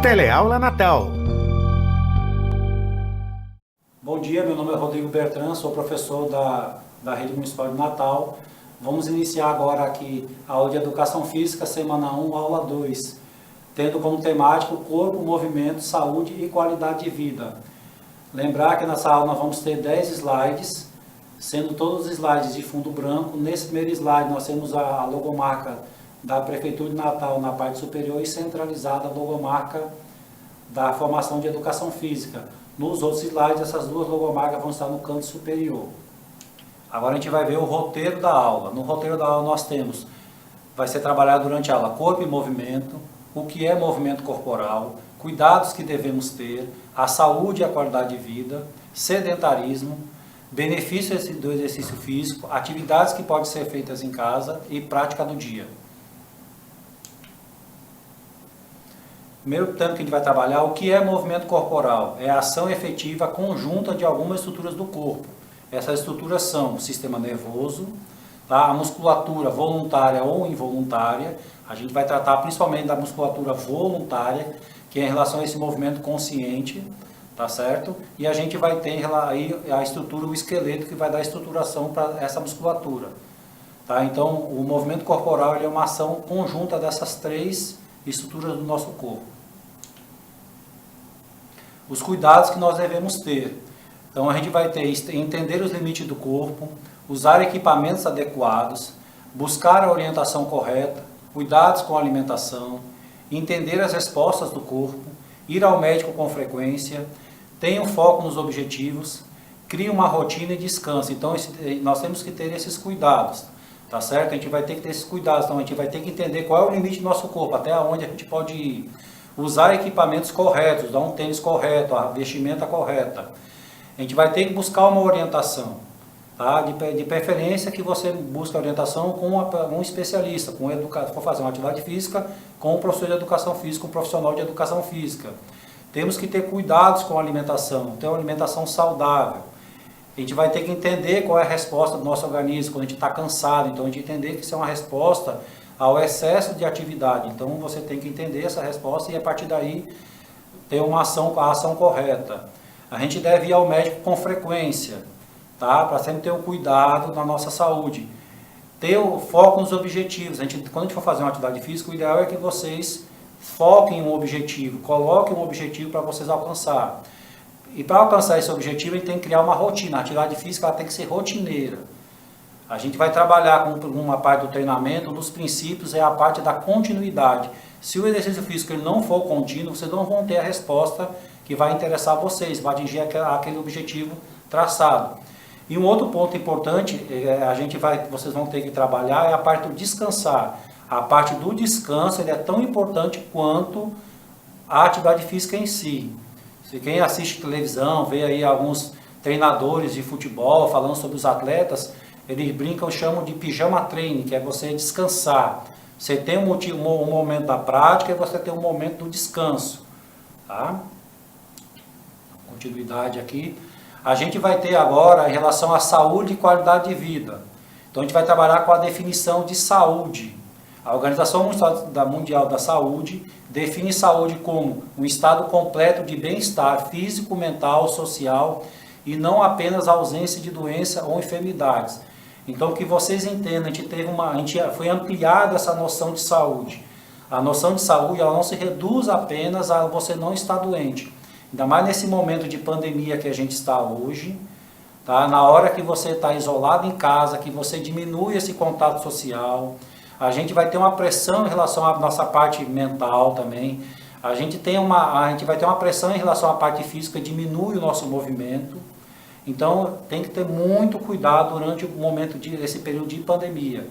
Teleaula Natal. Bom dia, meu nome é Rodrigo Bertrand, sou professor da Rede Municipal de Natal. Vamos iniciar agora aqui a aula de Educação Física, semana 1, aula 2, tendo como temática corpo, movimento, saúde e qualidade de vida. Lembrar que nessa aula nós vamos ter 10 slides, sendo todos os slides de fundo branco. Nesse primeiro slide nós temos a logomarca da Prefeitura de Natal na parte superior e centralizada a logomarca da Formação de Educação Física. Nos outros slides, essas duas logomarcas vão estar no canto superior. Agora a gente vai ver o roteiro da aula. No roteiro da aula nós temos, vai ser trabalhado durante a aula, corpo e movimento, o que é movimento corporal, cuidados que devemos ter, a saúde e a qualidade de vida, sedentarismo, benefícios do exercício físico, atividades que podem ser feitas em casa e prática do dia. Primeiro tema que a gente vai trabalhar, o que é movimento corporal? É a ação efetiva conjunta de algumas estruturas do corpo. Essas estruturas são o sistema nervoso, tá? A musculatura voluntária ou involuntária. A gente vai tratar principalmente da musculatura voluntária, que é em relação a esse movimento consciente, tá certo? E a gente vai ter aí a estrutura, o esqueleto, que vai dar estruturação para essa musculatura. Tá? Então, o movimento corporal ele é uma ação conjunta dessas três estruturas do nosso corpo. Os cuidados que nós devemos ter. Então a gente vai ter entender os limites do corpo, usar equipamentos adequados, buscar a orientação correta, cuidados com a alimentação, entender as respostas do corpo, ir ao médico com frequência, tenha um foco nos objetivos, crie uma rotina e descanse. Então nós temos que ter esses cuidados, tá certo? A gente vai ter que ter esses cuidados, então a gente vai ter que entender qual é o limite do nosso corpo, até onde a gente pode ir. Usar equipamentos corretos, dar um tênis correto, a vestimenta correta. A gente vai ter que buscar uma orientação, tá? De preferência que você busque a orientação com um especialista, com se for fazer uma atividade física, com um professor de educação física, um profissional de educação física. Temos que ter cuidados com a alimentação, ter uma alimentação saudável. A gente vai ter que entender qual é a resposta do nosso organismo quando a gente está cansado, então a gente entender que isso é uma resposta ao excesso de atividade. Então você tem que entender essa resposta e a partir daí ter a ação correta. A gente deve ir ao médico com frequência, tá? Para sempre ter o cuidado da nossa saúde. Ter o foco nos objetivos. Quando a gente for fazer uma atividade física, o ideal é que vocês foquem em um objetivo, coloquem um objetivo para vocês alcançar. E para alcançar esse objetivo, a gente tem que criar uma rotina. A atividade física ela tem que ser rotineira. A gente vai trabalhar com uma parte do treinamento, dos princípios, é a parte da continuidade. Se o exercício físico ele não for contínuo, vocês não vão ter a resposta que vai interessar vocês, vai atingir aquele objetivo traçado. E um outro ponto importante, vocês vão ter que trabalhar, é a parte do descansar. A parte do descanso ele é tão importante quanto a atividade física em si. Se quem assiste televisão, vê aí alguns treinadores de futebol falando sobre os atletas, eles brincam, chamam de pijama training, que é você descansar. Você tem um momento da prática e você tem um momento do descanso. Tá? Continuidade aqui. A gente vai ter agora em relação à saúde e qualidade de vida. Então a gente vai trabalhar com a definição de saúde. A Organização Mundial da Saúde define saúde como um estado completo de bem-estar físico, mental, social e não apenas a ausência de doença ou enfermidades. Então, que vocês entendam, foi ampliada essa noção de saúde. A noção de saúde ela não se reduz apenas a você não estar doente. Ainda mais nesse momento de pandemia que a gente está hoje, tá? Na hora que você está isolado em casa, que você diminui esse contato social, a gente vai ter uma pressão em relação à nossa parte mental também. A gente vai ter uma pressão em relação à parte física, diminui o nosso movimento. Então, tem que ter muito cuidado durante o momento desse período de pandemia.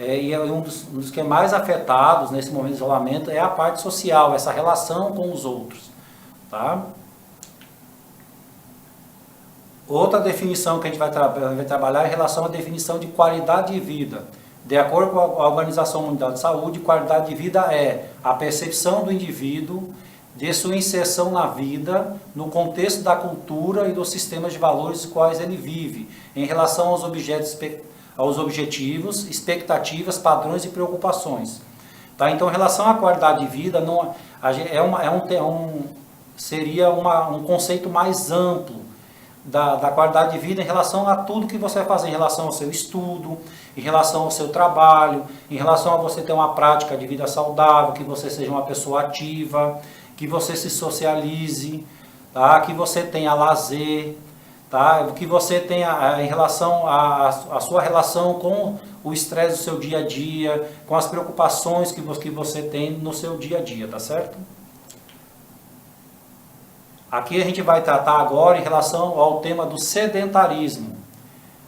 E um dos que é mais afetados nesse momento de isolamento é a parte social, essa relação com os outros. Tá? Outra definição que a gente vai trabalhar é em relação à definição de qualidade de vida. De acordo com a Organização Mundial de Saúde, qualidade de vida é a percepção do indivíduo de sua inserção na vida, no contexto da cultura e dos sistemas de valores os quais ele vive, em relação aos objetivos, expectativas, padrões e preocupações. Tá? Então, em relação à qualidade de vida, Seria um conceito mais amplo da qualidade de vida em relação a tudo que você vai fazer, em relação ao seu estudo, em relação ao seu trabalho, em relação a você ter uma prática de vida saudável, que você seja uma pessoa ativa, que você se socialize, tá? Que você tenha lazer, tá? Que você tenha em relação a sua relação com o estresse do seu dia a dia, com as preocupações que você tem no seu dia a dia, tá certo? Aqui a gente vai tratar agora em relação ao tema do sedentarismo.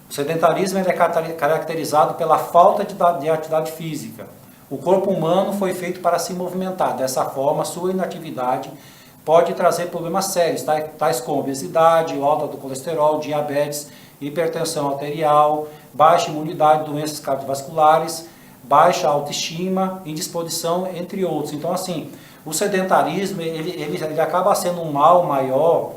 O sedentarismo ele é caracterizado pela falta de atividade física. O corpo humano foi feito para se movimentar. Dessa forma, sua inatividade pode trazer problemas sérios, tais como obesidade, alta do colesterol, diabetes, hipertensão arterial, baixa imunidade, doenças cardiovasculares, baixa autoestima, indisposição, entre outros. Então, assim, o sedentarismo ele acaba sendo um mal maior,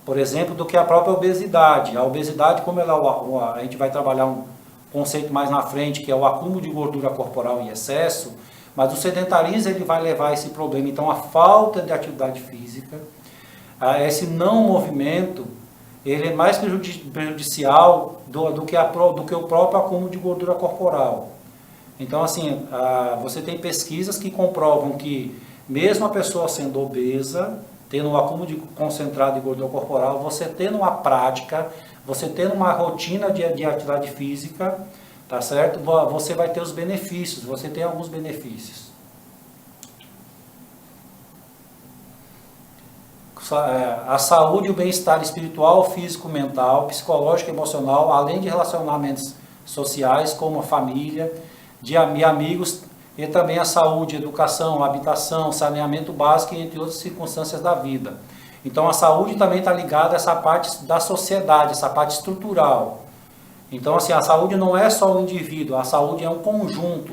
por exemplo, do que a própria obesidade. A obesidade, como a gente vai trabalhar um conceito mais na frente, que é o acúmulo de gordura corporal em excesso, mas o sedentarismo ele vai levar a esse problema. Então, a falta de atividade física, esse não movimento, ele é mais prejudicial do que o próprio acúmulo de gordura corporal. Então, assim, você tem pesquisas que comprovam que, mesmo a pessoa sendo obesa, tendo um acúmulo concentrado de gordura corporal, você tendo uma prática, você tendo uma rotina de atividade física, tá certo? Você vai ter os benefícios, você tem alguns benefícios. A saúde e o bem-estar espiritual, físico, mental, psicológico e emocional, além de relacionamentos sociais, como a família, de amigos, e também a saúde, educação, habitação, saneamento básico, entre outras circunstâncias da vida. Então a saúde também está ligada a essa parte da sociedade, essa parte estrutural. Então, assim, a saúde não é só o indivíduo, a saúde é um conjunto.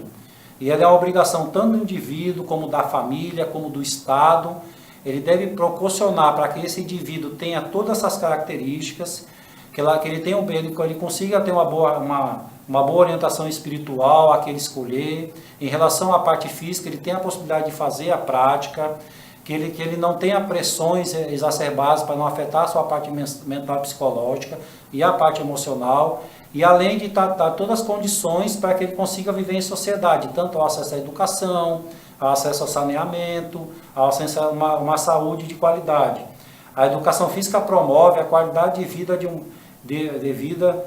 E ela é uma obrigação tanto do indivíduo, como da família, como do Estado. Ele deve proporcionar para que esse indivíduo tenha todas essas características, que ele consiga ter uma boa orientação espiritual a que ele escolher. Em relação à parte física, ele tem a possibilidade de fazer a prática, que ele não tenha pressões exacerbadas para não afetar a sua parte mental e psicológica e a parte emocional. E além de dar todas as condições para que ele consiga viver em sociedade, tanto ao acesso à educação, ao acesso ao saneamento, ao acesso a uma saúde de qualidade. A educação física promove a qualidade de vida de vida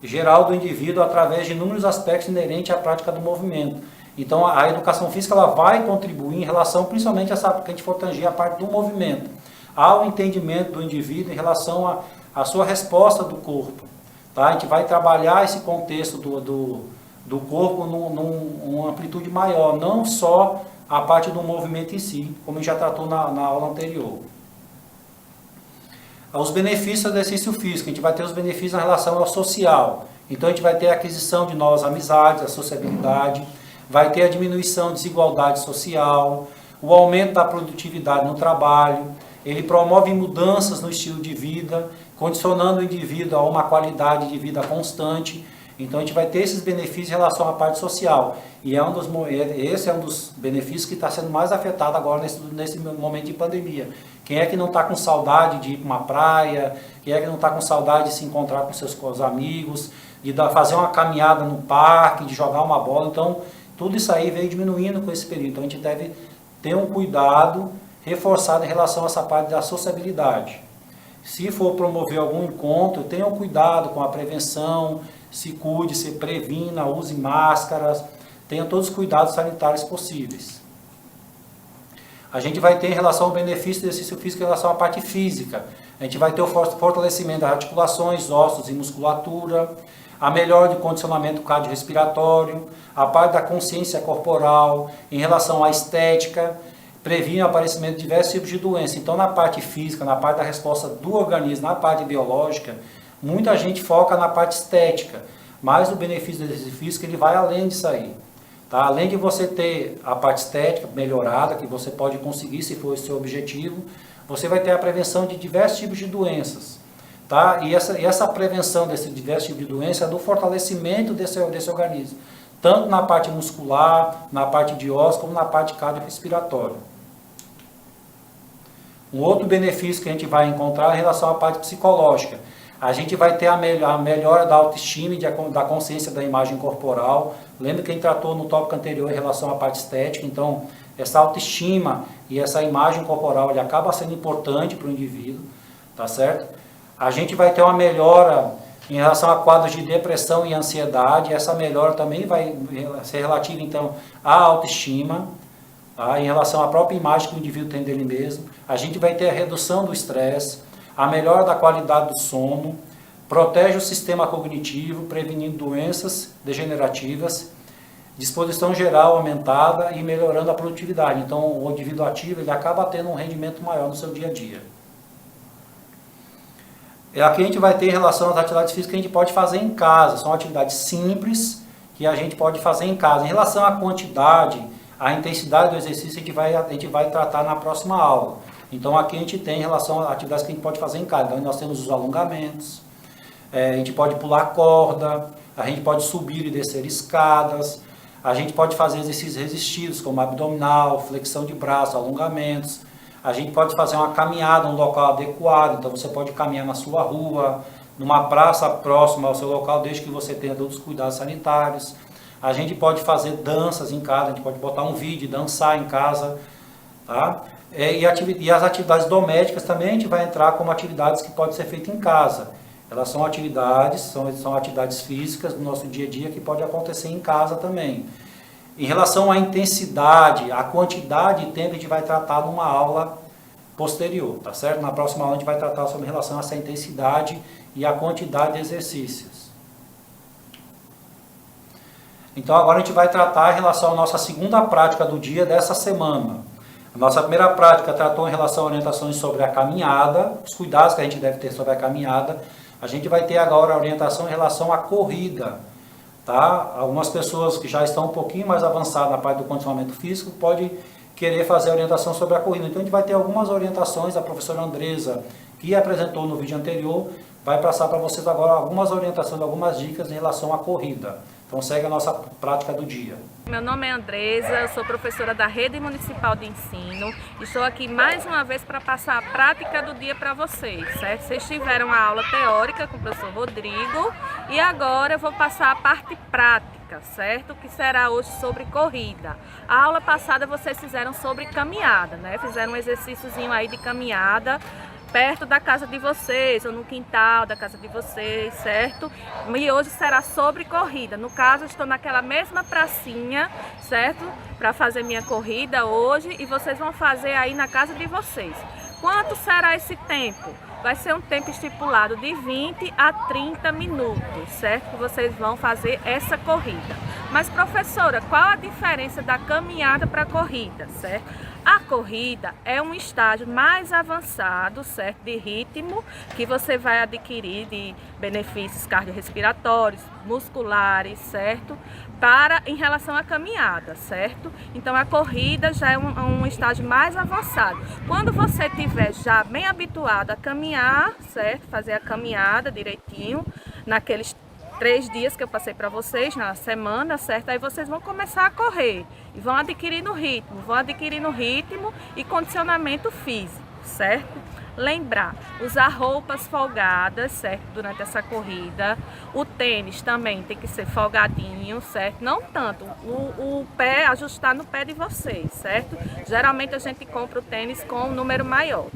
geral do indivíduo através de inúmeros aspectos inerentes à prática do movimento. Então a educação física ela vai contribuir em relação principalmente a que a gente for tangir a parte do movimento, ao entendimento do indivíduo em relação à sua resposta do corpo. Tá? A gente vai trabalhar esse contexto do corpo numa amplitude maior, não só a parte do movimento em si, como a gente já tratou na aula anterior. Os benefícios do exercício físico, a gente vai ter os benefícios na relação ao social. Então a gente vai ter a aquisição de novas amizades, a sociabilidade, vai ter a diminuição da desigualdade social, o aumento da produtividade no trabalho, ele promove mudanças no estilo de vida, condicionando o indivíduo a uma qualidade de vida constante. Então a gente vai ter esses benefícios em relação à parte social. E esse é um dos benefícios que está sendo mais afetado agora nesse momento de pandemia. Quem é que não está com saudade de ir para uma praia? Quem é que não está com saudade de se encontrar com seus amigos? De fazer uma caminhada no parque, de jogar uma bola? Então, tudo isso aí veio diminuindo com esse período. Então, a gente deve ter um cuidado reforçado em relação a essa parte da sociabilidade. Se for promover algum encontro, tenham cuidado com a prevenção, se cuide, se previna, use máscaras, tenha todos os cuidados sanitários possíveis. A gente vai ter em relação ao benefício do exercício físico em relação à parte física. A gente vai ter o fortalecimento das articulações, ossos e musculatura, a melhora de condicionamento cardiorrespiratório, a parte da consciência corporal, em relação à estética, previne o aparecimento de diversos tipos de doenças. Então, na parte física, na parte da resposta do organismo, na parte biológica, muita gente foca na parte estética, mas o benefício do exercício físico ele vai além disso aí. Tá? Além de você ter a parte estética melhorada, que você pode conseguir se for o seu objetivo, você vai ter a prevenção de diversos tipos de doenças. Tá? E essa prevenção desses diversos tipos de doenças é do fortalecimento desse organismo, tanto na parte muscular, na parte de ossos, como na parte cardiorrespiratória. Um outro benefício que a gente vai encontrar é em relação à parte psicológica. A gente vai ter a melhora da autoestima e da consciência da imagem corporal. Lembra que a gente tratou no tópico anterior em relação à parte estética, então essa autoestima e essa imagem corporal ele acaba sendo importante para o indivíduo, tá certo? A gente vai ter uma melhora em relação a quadros de depressão e ansiedade. Essa melhora também vai ser relativa então à autoestima, tá? Em relação à própria imagem que o indivíduo tem dele mesmo. A gente vai ter a redução do estresse, a melhora da qualidade do sono, protege o sistema cognitivo, prevenindo doenças degenerativas, disposição geral aumentada e melhorando a produtividade. Então, o indivíduo ativo ele acaba tendo um rendimento maior no seu dia a dia. Aqui a gente vai ter em relação às atividades físicas que a gente pode fazer em casa. São atividades simples que a gente pode fazer em casa. Em relação à quantidade, à intensidade do exercício, a gente vai tratar na próxima aula. Então aqui a gente tem em relação a atividades que a gente pode fazer em casa. Então nós temos os alongamentos, a gente pode pular corda, a gente pode subir e descer escadas, a gente pode fazer exercícios resistidos como abdominal, flexão de braço, alongamentos. A gente pode fazer uma caminhada num local adequado, então você pode caminhar na sua rua, numa praça próxima ao seu local, desde que você tenha todos os cuidados sanitários. A gente pode fazer danças em casa, a gente pode botar um vídeo e dançar em casa, tá? E as atividades domésticas também a gente vai entrar como atividades que podem ser feitas em casa. Elas são atividades físicas do nosso dia a dia que pode acontecer em casa também. Em relação à intensidade, a quantidade de tempo a gente vai tratar numa aula posterior, tá certo? Na próxima aula a gente vai tratar sobre relação a essa intensidade e a quantidade de exercícios. Então agora a gente vai tratar em relação à nossa segunda prática do dia dessa semana. A nossa primeira prática tratou em relação a orientações sobre a caminhada, os cuidados que a gente deve ter sobre a caminhada. A gente vai ter agora a orientação em relação à corrida. Tá? Algumas pessoas que já estão um pouquinho mais avançadas na parte do condicionamento físico podem querer fazer a orientação sobre a corrida. Então a gente vai ter algumas orientações, a professora Andresa, que apresentou no vídeo anterior, vai passar para vocês agora algumas orientações, algumas dicas em relação à corrida. Então segue a nossa prática do dia. Meu nome é Andresa, eu sou professora da Rede Municipal de Ensino. Estou aqui mais uma vez para passar a prática do dia para vocês, certo? Vocês tiveram a aula teórica com o professor Rodrigo e agora eu vou passar a parte prática, certo? Que será hoje sobre corrida. A aula passada vocês fizeram sobre caminhada, né? Fizeram um exercíciozinho aí de caminhada perto da casa de vocês, ou no quintal da casa de vocês, certo? E hoje será sobre corrida. No caso, eu estou naquela mesma pracinha, certo? Para fazer minha corrida hoje e vocês vão fazer aí na casa de vocês. Quanto será esse tempo? Vai ser um tempo estipulado de 20 a 30 minutos, certo? Que vocês vão fazer essa corrida. Mas, professora, qual a diferença da caminhada para a corrida, certo? A corrida é um estágio mais avançado, certo, de ritmo, que você vai adquirir de benefícios cardiorrespiratórios, musculares, certo, em relação à caminhada, certo? Então a corrida já é um estágio mais avançado. Quando você estiver já bem habituado a caminhar, certo, fazer a caminhada direitinho, naqueles 3 dias que eu passei para vocês na semana, certo? Aí vocês vão começar a correr e vão adquirindo ritmo e condicionamento físico, certo? Lembrar, usar roupas folgadas, certo? Durante essa corrida. O tênis também tem que ser folgadinho, certo? Não tanto, o pé, ajustar no pé de vocês, certo? Geralmente a gente compra o tênis com um número maior.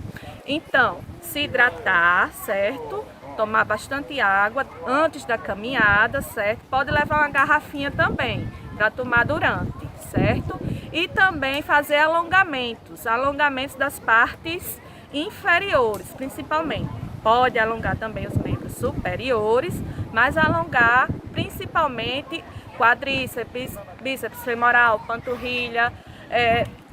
Então, se hidratar, certo? Tomar bastante água antes da caminhada, certo? Pode levar uma garrafinha também para tomar durante, certo? E também fazer alongamentos das partes inferiores, principalmente. Pode alongar também os membros superiores, mas alongar principalmente quadríceps, bíceps femoral, panturrilha,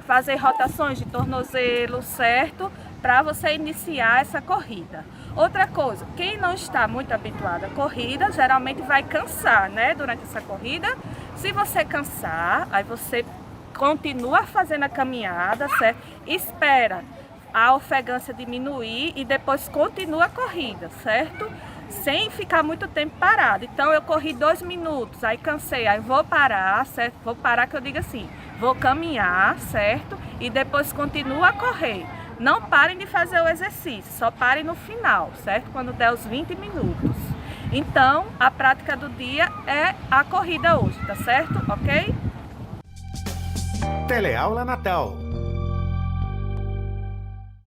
fazer rotações de tornozelo, certo? Para você iniciar essa corrida. Outra coisa, quem não está muito habituado à corrida, geralmente vai cansar, né, durante essa corrida. Se você cansar, aí você continua fazendo a caminhada, certo? Espera a ofegância diminuir e depois continua a corrida, certo? Sem ficar muito tempo parado. Então eu corri 2 minutos, aí cansei, aí vou parar, certo? Vou parar, que eu digo assim, vou caminhar, certo? E depois continuo a correr. Não parem de fazer o exercício, só parem no final, certo? Quando der os 20 minutos. Então, a prática do dia é a corrida hoje, tá certo? Ok? Teleaula Natal.